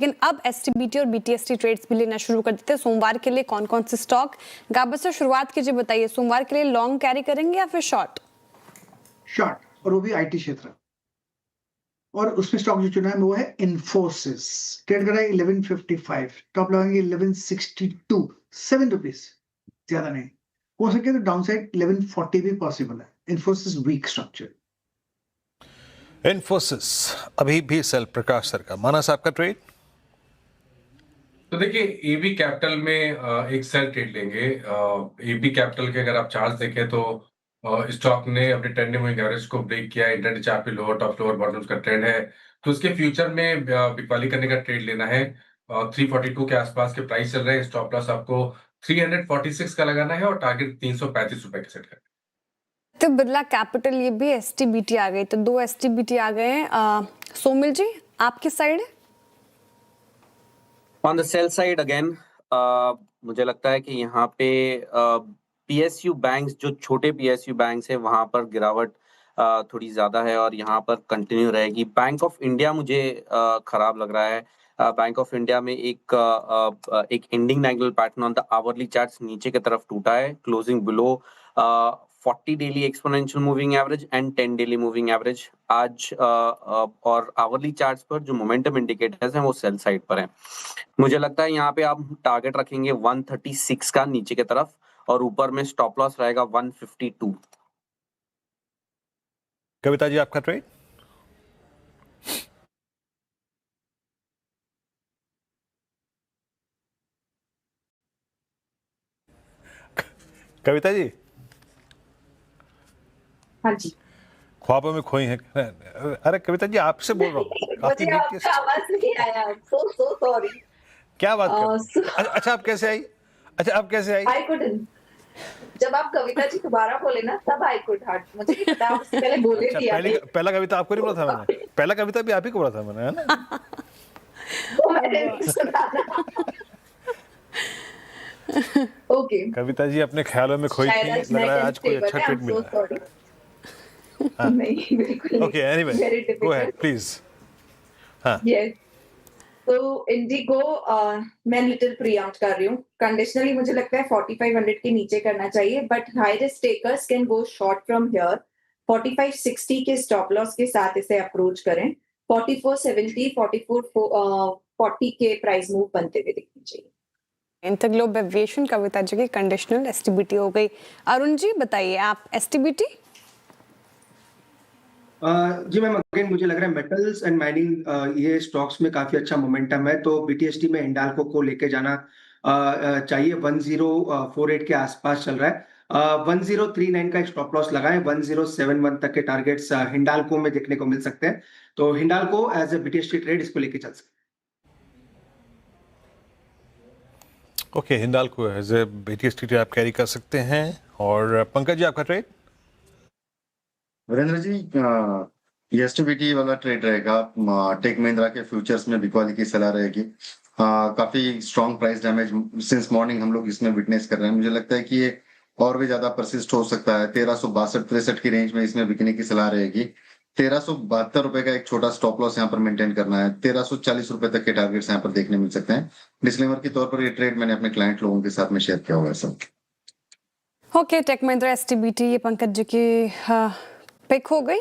लेकिन अब एसटीबीटी और बीटीएसटी ट्रेड्स भी लेना शुरू कर देते हैं। सोमवार के लिए कौन कौन से स्टॉक गाबा से शुरुआत कीजिए, बताइए सोमवार के लिए लॉन्ग कैरी करेंगे या फिर शॉर्ट? शॉर्ट, और वो भी आईटी क्षेत्र। और उसमें स्टॉक जो चुना है वो है इन्फोसिस, ट्रेड कर रहा है 1155, टॉप लगाएंगे 1162, 7 रुपीज, ज्यादा नहीं हो सके तो डाउनसाइड 1140 भी पॉसिबल है। Infosys week structure. इन्फोसिस अभी भी सेल। प्रकाश सर का मानस आपका ट्रेड? तो देखिए एबी कैपिटल में एक सेल ट्रेड लेंगे। एबी कैपिटल के अगर आप चार्ट देखें तो स्टॉक ने अपने ट्रेंडिंग मूविंग एवरेज को ब्रेक किया। इंटरडे चार्ट पे लोअर टॉप लोअर बॉटम्स का ट्रेंड है, तो उसके फ्यूचर में बिकवाली करने का ट्रेड लेना है। 342 के आसपास के प्राइस चल रहे हैं। स्टॉप लॉस आपको 346 का लगाना है और टारगेट 335 रुपए का सेट करना है। तो बिरला कैपिटल, ये भी एसटीबीटी आ गई, तो 2 एसटीबीटी आ गए हैं। सोमिल जी आपकी side? On the sell side again मुझे लगता है कि यहाँ पे पीएसयू बैंक्स, जो छोटे पीएसयू बैंक्स है, वहां पर गिरावट थोड़ी ज्यादा है और यहाँ पर कंटिन्यू रहेगी। बैंक ऑफ इंडिया मुझे खराब लग रहा है। बैंक ऑफ इंडिया में एक ending diagonal pattern on the hourly charts नीचे की तरफ टूटा है, closing below 40 daily exponential moving average and 10 daily moving average आज और आवरली चार्ट्स पर जो मोमेंटम इंडिकेटर्स हैं वो सेल साइड पर हैं। मुझे लगता है यहाँ पे आप टारगेट रखेंगे 136 का नीचे की तरफ और ऊपर में स्टॉप लॉस रहेगा 152। कविता जी आपका ट्रेड? कविता जी? हाँ जी। ख्वाबों में खोई हैं। अरे कविता जी आपसे बोल रहा हूँ। मुझे आपका आवाज नहीं आया। so sorry। क्या बात कर? अच्छा आप कैसे आई? अच्छा आप कैसे आई? I couldn't। जब आप कविता जी दोबारा बोले ना तब I could hurt। मुझे नहीं पता, उससे पहले बोले अच्छा, थे। पहला कविता आपको नहीं बोला था मैंने? पहला कविता भी आप ही को बोला था मैंने, है ना? वो मैंने नहीं सुना था। ओके। कविता जी अपने ख्यालों में खोई थी, लग रहा है आज कोई अच्छा ट्रेड मिला। नहीं बिल्कुल। Okay, anyway go ahead please. हाँ यस, तो इंडिगो मैं लिटिल प्री आउट कर रही हूँ। कंडीशनली मुझे लगता है 4500 के नीचे करना चाहिए, but high risk takers can go short from here. 4560 के स्टॉप लॉस के साथ इसे अप्रोच करें। 4470 4440 के प्राइस मूव बनते हुए दिखनी चाहिए। इंटरग्लोब एविएशन कविता जी की कंडीशनल एसटीबीटी हो गई। अरुण जी बताइए आप एसटीबीटी? जी मैम, अगेन मुझे लग रहा है मेटल्स एंड माइनिंग ये स्टॉक्स में काफी अच्छा मोमेंटम है, तो बीटीएसटी में हिंडाल्को को लेके जाना चाहिए। 1048 के आसपास चल रहा है। 1039 का एक स्टॉप लॉस लगाएं। 1071 तक के टारगेट्स हिंडाल्को में देखने को मिल सकते हैं, तो Hindalco as a BTST trade इसको लेके चल सकते हैं। Okay, Hindalco as a BTST trade आप कैरी कर सकते हैं। और पंकज जी आपका ट्रेड? वीरेंद्र जी एसटीबीटी वाला ट्रेड रहेगा। टेक महिंद्रा के फ्यूचर्स में बिकवाली की सलाह रहेगी। काफी strong price damage since morning हम लोग इसमें विटनेस कर रहे हैं। मुझे लगता है कि ये और भी ज्यादा परसिस्ट हो सकता है। 1362-63 की रेंज में इसमें बिकने की सलाह रहेगी। 1372 रुपए का एक छोटा स्टॉप लॉस यहाँ पर मेंटेन करना है। 1340 रुपए तक के टारगेट्स यहाँ पर देखने मिल सकते हैं। डिस्क्लेमर के तौर पर ये ट्रेड मैंने अपने क्लाइंट लोगों के साथ में शेयर किया हुआ है सब। ओके, टेक महिंद्रा एसटीबीटी ये पंकज जी की पिक हो गई।